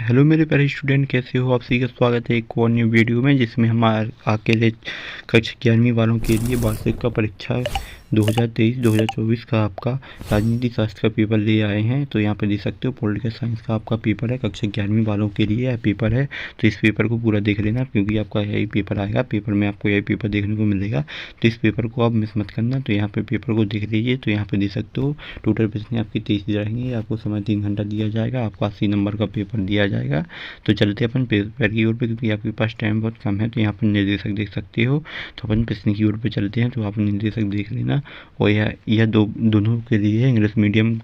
Hello मेरे प्यारे student, कैसे हो आप सभी का स्वागत है एक और न्यू वीडियो में, जिसमें हम अकेले कक्षा 11वीं वालों के लिए वार्षिक का परीक्षा 2023-2024 का आपका राजनीति शास्त्र का पेपर ले आए हैं। तो यहाँ पे देख सकते हो पॉलिटिकल साइंस का आपका पेपर है, कक्षा 11वीं वालों के लिए यह पेपर है। तो इस पेपर को पूरा देख लेना, क्योंकि आपका यही पेपर आएगा, पेपर में आपको यही पेपर देखने को मिलेगा। तो इस पेपर को आप मिस मत करना। तो यहाँ पे पेपर को देख लीजिए। तो यहाँ पे देख सकते हो टोटल प्रश्न आपकी 23 रहेंगी। आपको समय 3 घंटा दिया जाएगा। आपको 80 नंबर का पेपर दिया जाएगा। तो चलते अपन पेपर की ओर पे, क्योंकि आपके पास टाइम बहुत कम है। तो यहाँ पर निर्देशक देख सकते हो। तो अपन प्रश्न की ओर पे चलते हैं। तो आप निर्देशक देख लेना। और यह दोनों के लिए इंग्लिश मीडियम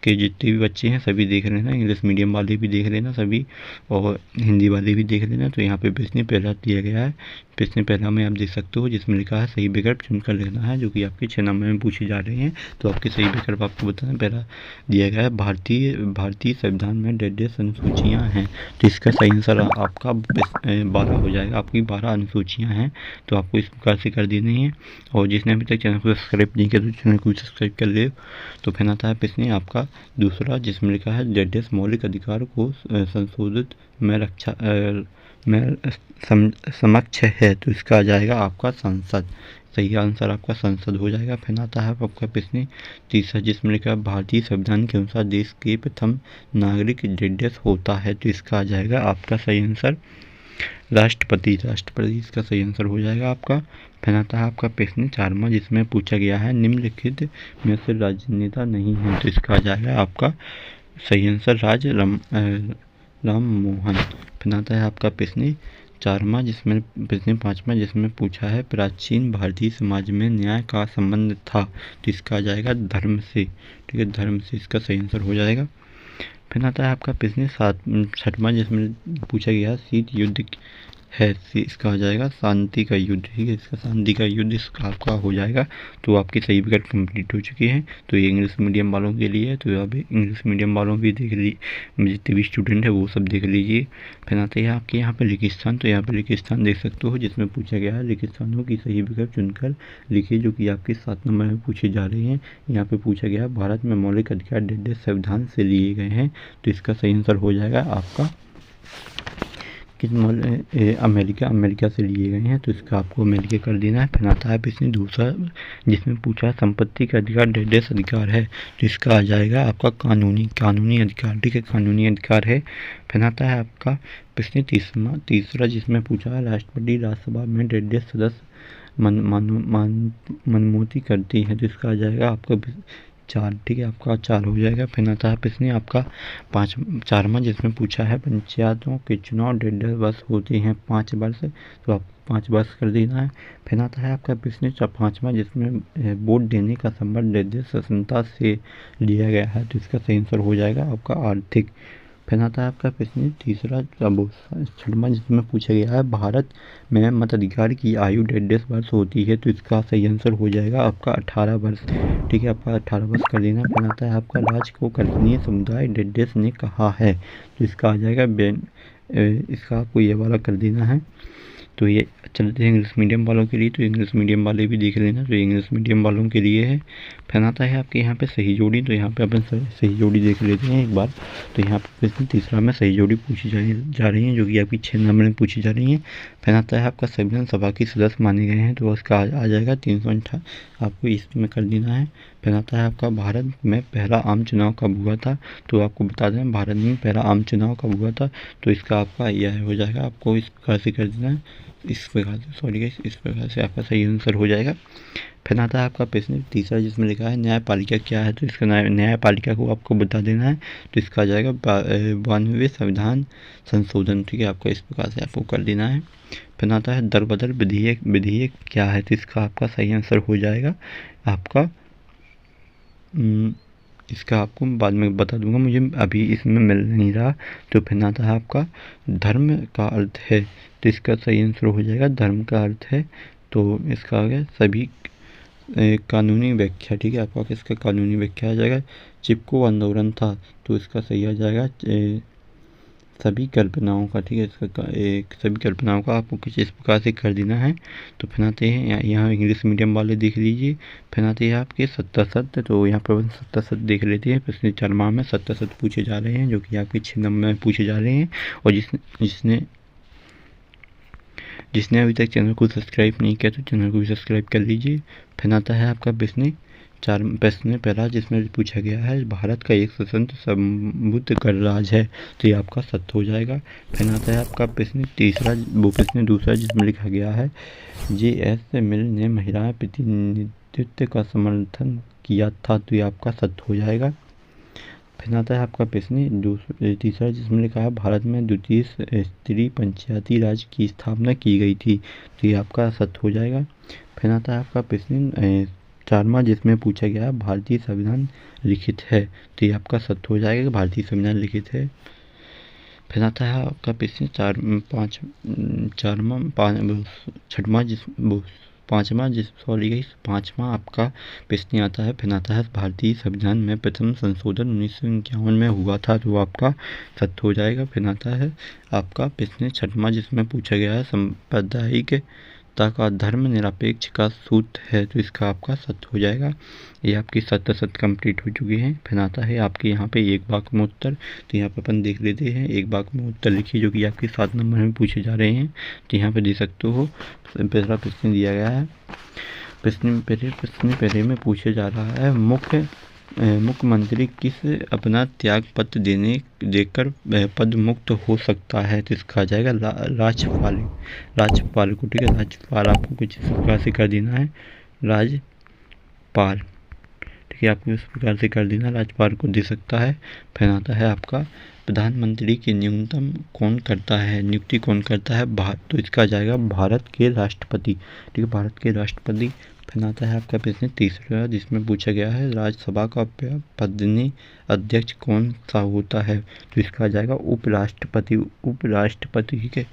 के जितने भी बच्चे हैं सभी देख लेना। इंग्लिश मीडियम वाले भी देख लेना सभी, और हिंदी वाले भी देख लेना। तो यहाँ पे प्रश्न पहला दिया गया है। प्रश्न पहला में आप देख सकते हो, जिसमें लिखा है सही विकल्प चुनकर लिखना है, जो कि आपके 6 नंबर में पूछे जा रहे हैं। तो आपके सही विकल्प आपको बताना। पहला दिया गया है भारतीय संविधान में डेढ़ अनुसूचियाँ हैं। तो इसका सही आंसर आपका 12 हो जाएगा। आपकी 12 अनुसूचियाँ हैं। तो आपको इस प्रकार से कर देनी है। और जिसने अभी तक चैनल को सब्सक्राइब नहीं किया तो चैनल को सब्सक्राइब कर ले। तो फिर आता है प्रश्न आपका दूसरा, जिसमें लिखा है डेढ़ मौलिक अधिकार को संशोधित में रक्षा में समक्ष है। तो इसका आ जाएगा आपका संसद। सही आंसर आपका संसद हो जाएगा। फिर आता है आपका प्रश्न तीसरा, जिसमें लिखा है भारतीय संविधान के अनुसार देश के प्रथम नागरिक डेढ़ होता है। तो इसका आ जाएगा आपका सही आंसर राष्ट्रपति। इसका सही आंसर हो जाएगा आपका। फिर आता है आपका प्रश्न चारवां, जिसमें पूछा गया है निम्नलिखित में से राजनेता नहीं है। तो इसका आ जाएगा आपका सही आंसर राम मोहन। फिर आता है आपका प्रश्न चारवां, जिसमें प्रश्न पाँचवां, जिसमें पूछा है प्राचीन भारतीय समाज में न्याय का संबंध था। तो इसका आ जाएगा धर्म से। ठीक है, धर्म से इसका सही आंसर हो जाएगा। फिर आता है आपका प्रश्न छठवां, जिसमें पूछा गया शीत युद्ध है। इसका आ जाएगा शांति का युद्ध। ठीक है, इसका शांति का युद्ध इसका आपका हो जाएगा। तो आपकी सही विकल्प कंप्लीट हो चुकी हैं। तो ये इंग्लिश मीडियम वालों के लिए है। तो अभी इंग्लिश मीडियम वालों भी देख लीजिए, जितने भी स्टूडेंट है वो सब देख लीजिए। फिर आते हैं आपके यहाँ पे रेगिस्तान। तो यहाँ पे रेगिस्तान देख सकते हो, जिसमें पूछा गया है रेगिस्तानों की सही विकल्प चुनकर लिखिए, जो कि आपके 7 नंबर में पूछे जा रहे हैं। यहाँ पे पूछा गया है भारत में मौलिक अधिकार डेढ़ संविधान से लिए गए हैं। तो इसका सही आंसर हो जाएगा आपका किस अमेरिका से लिए गए हैं। तो इसका आपको अमेरिका कर देना है। फिर आता है प्रश्न दूसरा, जिसमें पूछा है संपत्ति का अधिकार डेढ़ अधिकार है। तो इसका आ जाएगा आपका कानूनी अधिकार। ठीक है, कानूनी अधिकार है। फिर आता है आपका प्रश्न तीसरा, जिसमें पूछा है राष्ट्रपति राज्यसभा में डेढ़ सदस्य मनमोती करती है। तो इसका आ जाएगा आपका 4। ठीक है, आपका 4 हो जाएगा। फिर आता है प्रश्न आपका चारवां, जिसमें पूछा है पंचायतों के चुनाव डेढ़ वर्ष होते हैं 5 वर्ष। तो आपको 5 वर्ष कर देना है। फिर आता है आपका प्रश्न पाँचवा, जिसमें वोट देने का संबंध डेढ़ स्वतंत्रता से लिया गया है। तो इसका सही आंसर हो जाएगा आपका आर्थिक। फिर आता है आपका प्रश्न तीसरा छठवां, जिसमें पूछा गया है भारत में मताधिकार की आयु डेढ़ वर्ष होती है। तो इसका सही आंसर हो जाएगा आपका 18 वर्ष। ठीक है, आपका 18 वर्ष कर देना। फिर आता है आपका राज्य को कल्पनीय समुदाय डेढ़ ने कहा है। तो इसका आ जाएगा इसका आपको ये वाला कर देना है। तो ये चलते हैं इंग्लिश मीडियम वालों के लिए। तो इंग्लिश मीडियम वाले भी देख लेना। तो इंग्लिश मीडियम वालों के लिए है। फिर आता है आपके यहाँ पे सही जोड़ी। तो यहाँ पे अपन सही जोड़ी देख लेते हैं एक बार। तो यहाँ पे प्रश्न तीसरा में सही जोड़ी पूछी जा रही है, जो कि आपकी 6 नंबर में पूछी जा रही है। फिर आता है आपका संविधान सभा की सदस्य माने गए हैं। तो उसका आ जाएगा 358, आपको इसमें कर देना है। फिर आता है आपका भारत में पहला आम चुनाव कब हुआ था। तो आपको बता दें भारत में पहला आम चुनाव कब हुआ था। तो इसका आपका यह हो जाएगा, आपको इस प्रकार से कर देना है। इस प्रकार से आपका सही आंसर हो जाएगा। फिर आता है आपका प्रश्न तीसरा, जिसमें लिखा है न्यायपालिका क्या है। तो इसका न्यायपालिका को आपको बता देना है। तो इसका आ जाएगा 92वें संविधान संशोधन। ठीक है, आपको इस प्रकार से आपको कर देना है। फिर आता है दर बदल विधेयक क्या है। तो इसका आपका सही आंसर हो जाएगा आपका इसका आपको बाद में बता दूंगा, मुझे अभी इसमें मिल नहीं रहा। तो फिर आता है आपका धर्म का अर्थ है। तो इसका सही आंसर हो जाएगा धर्म का अर्थ है। तो इसका आ गया सभी कानूनी व्याख्या। ठीक है, आपका इसका कानूनी व्याख्या आ जाएगा चिपको आंदोलन था। तो इसका सही आ जाएगा सभी कल्पनाओं का, ठीक है, इसका एक सभी कल्पनाओं का आपको कुछ इस प्रकार से कर देना है। तो फिर आते हैं यहाँ इंग्लिश मीडियम वाले देख लीजिए। फिर आते हैं आपके 70 सत्य, तो यहाँ पर 70 सत्य देख लेते हैं। पिछले 4 माह में 70 सत्य पूछे जा रहे हैं, जो कि आपके 6 नंबर में पूछे जा रहे हैं। और जिसने अभी तक चैनल को सब्सक्राइब नहीं किया तो चैनल को भी सब्सक्राइब कर लीजिए। फिर आता है आपका प्रश्न पहला, जिसमें पूछा गया है भारत का एक स्वतंत्र समृद्ध गणराज्य है, तो ये आपका सत्य हो जाएगा। फिर आता है आपका प्रश्न दूसरा, जिसमें लिखा गया है JS मिल ने महिला प्रतिनिधित्व का समर्थन किया था, तो ये आपका सत्य हो जाएगा। फिर आता है आपका प्रश्न तीसरा, जिसमें लिखा है भारत में द्वितीय स्त्री पंचायती राज की स्थापना की गई थी, तो ये आपका सत्य हो जाएगा। फिर आता है आपका प्रश्न 4वां, जिसमें पूछा गया है भारतीय संविधान लिखित है, तो ये आपका सत्य हो जाएगा कि भारतीय संविधान लिखित है। फिर आता है आपका प्रश्न पाँचवा आपका प्रश्न आता है। फिर आता है भारतीय संविधान में प्रथम संशोधन 1951 में हुआ था, तो आपका सत्य हो जाएगा। फिर आता है आपका प्रश्न 6वां, जिसमें पूछा गया है सांप्रदायिकता का धर्मनिरपेक्ष का सूत्र है, तो इसका आपका सत्य हो जाएगा। ये आपकी 70 सत्य कंप्लीट हो चुकी हैं। फिर आता है आपके यहाँ पे एक वाक्य में उत्तर, तो यहाँ पर अपन देख लेते हैं। एक वाक्य में उत्तर लिखिए, जो कि आपके 7 नंबर में पूछे जा रहे हैं, तो यहाँ पे दे सकते हो। पहला प्रश्न दिया गया है। प्रश्न पहले में पूछा जा रहा है मुख्यमंत्री किस अपना त्याग पत्र देकर पद मुक्त हो सकता है, तो इसका आ जाएगा राज्यपाल को, ठीक है। राज्यपाल आपको कुछ इस प्रकार से कर देना है, राज्यपाल, ठीक है, आपको इस प्रकार से कर देना, राज्यपाल को दे सकता है। फिर आता है आपका प्रधानमंत्री की नियुक्ति कौन करता है, तो इसका आ जाएगा भारत के राष्ट्रपति, ठीक है, भारत के राष्ट्रपति। फिर आता है आपका प्रश्न तीसरा, जिसमें पूछा गया है राज्यसभा का पदनी अध्यक्ष कौन सा होता है, तो इसका आ जाएगा उपराष्ट्रपति, ठीक है।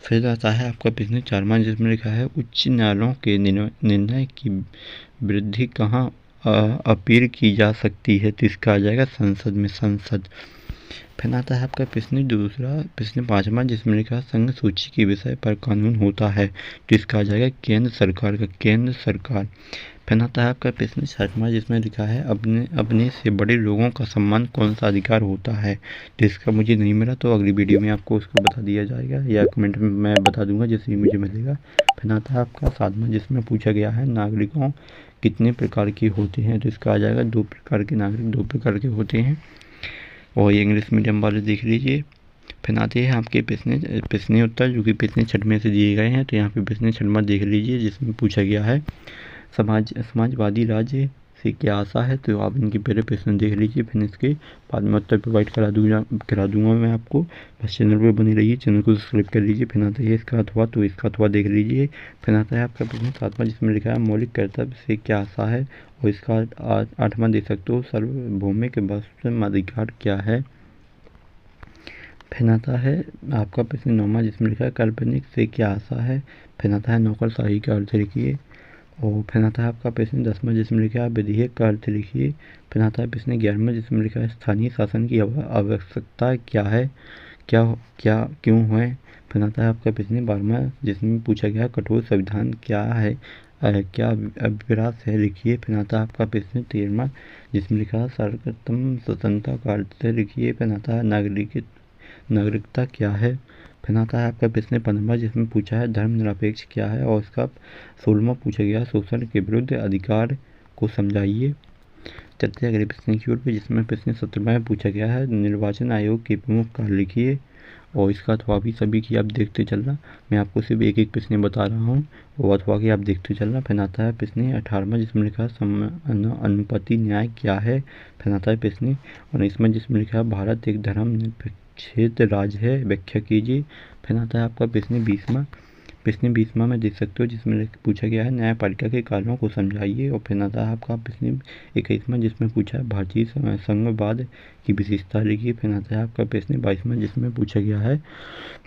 फिर आता है आपका प्रश्न 4वां, जिसमें लिखा है उच्च न्यायालयों के निर्णय की वृद्धि कहाँ अपील की जा सकती है, तो इसका आ जाएगा संसद। फिर आता है आपका प्रश्न 5वां, जिसमें लिखा है संघ सूची के विषय पर कानून होता है, तो इसका आ जाएगा केंद्र सरकार। फिर आता है आपका प्रश्न 6वां, जिसमें लिखा है अपने से बड़े लोगों का सम्मान कौन सा अधिकार होता है, तो इसका मुझे नहीं मिला, तो अगली वीडियो में आपको उसको बता दिया जाएगा, या कमेंट में मैं बता दूंगा जैसे ही मुझे मिलेगा। फिर आता है आपका 7वां, जिसमें पूछा गया है नागरिकों कितने प्रकार के होते हैं, तो इसका आ जाएगा 2 प्रकार के नागरिक 2 प्रकार के होते हैं, और ये इंग्लिश मीडियम वाले देख लीजिए। फिर आते हैं आपके प्रश्न उत्तर, जो कि प्रश्न 6वें से दिए गए हैं, तो यहाँ पे प्रश्न 6वां देख लीजिए, जिसमें पूछा गया है समाजवादी राज्य से क्या आशा है, तो आप इनके पहले प्रश्न देख लीजिए, फिर इसके बाद में उत्तर प्रोवाइड करा दूंगा मैं आपको। बस चैनल पर बने रहिए, चैनल को सब्सक्राइब कर लीजिए। फिर आता है इसका अथवा, तो इसका अथवा देख लीजिए। फिर आता है आपका प्रश्न 7वां, जिसमें लिखा है मौलिक कर्तव्य से क्या आशा है, और इसका 8वां देख सकते हो सार्वभौमिक अधिकार क्या है। फिर आता है आपका प्रश्न 9वां, जिसमें लिखा है काल्पनिक से क्या आशा है। फिर आता है नौकरशाही का अर्थ लिखिए। और फिर आता है आपका प्रश्न 10वां, जिसमें लिखा है विधेयक का अर्थ लिखिए। फिर आता है प्रश्न 11वां, जिसमें लिखा है स्थानीय शासन की आवश्यकता क्या है, क्यों है। फिर आता है आपका प्रश्न 12वां, जिसमें पूछा गया कठोर संविधान क्या है, क्या अभिप्राय है, लिखिए। फिर आता है आपका प्रश्न 13वां, जिसमें लिखा है सर्वोत्तम स्वतंत्रता का अर्थ लिखिए। फिर आता है नागरिकता क्या है। फिर आता है आपका प्रश्न 15वां, जिसमें पूछा है धर्मनिरपेक्ष क्या है, और उसका 16वां पूछा गया शोषण के विरुद्ध अधिकार को समझाइए। चलते अगले प्रश्न की ओर पे, जिसमें प्रश्न 17वां पूछा गया है निर्वाचन आयोग के प्रमुख कार्य लिखिए, और इसका अथवा भी सभी की आप देखते चलना, मैं आपको सिर्फ एक प्रश्न बता रहा हूँ, और अथवा की आप देखते चलना। फिर आता है प्रश्न 18वां, जिसमें लिखा है समानुपाती न्याय क्या है। फिर आता है प्रश्न 19वां, जिसमें लिखा है भारत एक धर्मनिरपेक्ष राज्य है, व्याख्या कीजिए। फिर आता है आपका प्रश्न 20वां, प्रश्न 20वां में देख सकते हो, जिसमें पूछा गया है न्यायपालिका के कार्यों को समझाइए। और फिर आता है आपका प्रश्न 21वां, जिसमें पूछा है भारतीय संघवाद की विशेषता लिखिए। फिर आता है आपका प्रश्न 22वां, जिसमें पूछा गया है,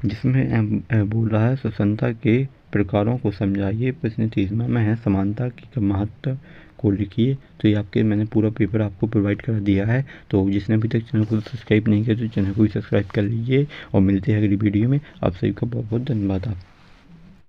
जिसमें बोल रहा है स्वतंत्रता के प्रकारों को समझाइए। प्रश्न 30वां में है समानता के महत्व को लिखिए। तो ये आपके मैंने पूरा पेपर आपको प्रोवाइड कर दिया है। तो जिसने अभी तक चैनल को सब्सक्राइब नहीं किया तो चैनल को भी सब्सक्राइब कर लीजिए और मिलते हैं अगली वीडियो में। आप सभी का बहुत बहुत धन्यवाद। आप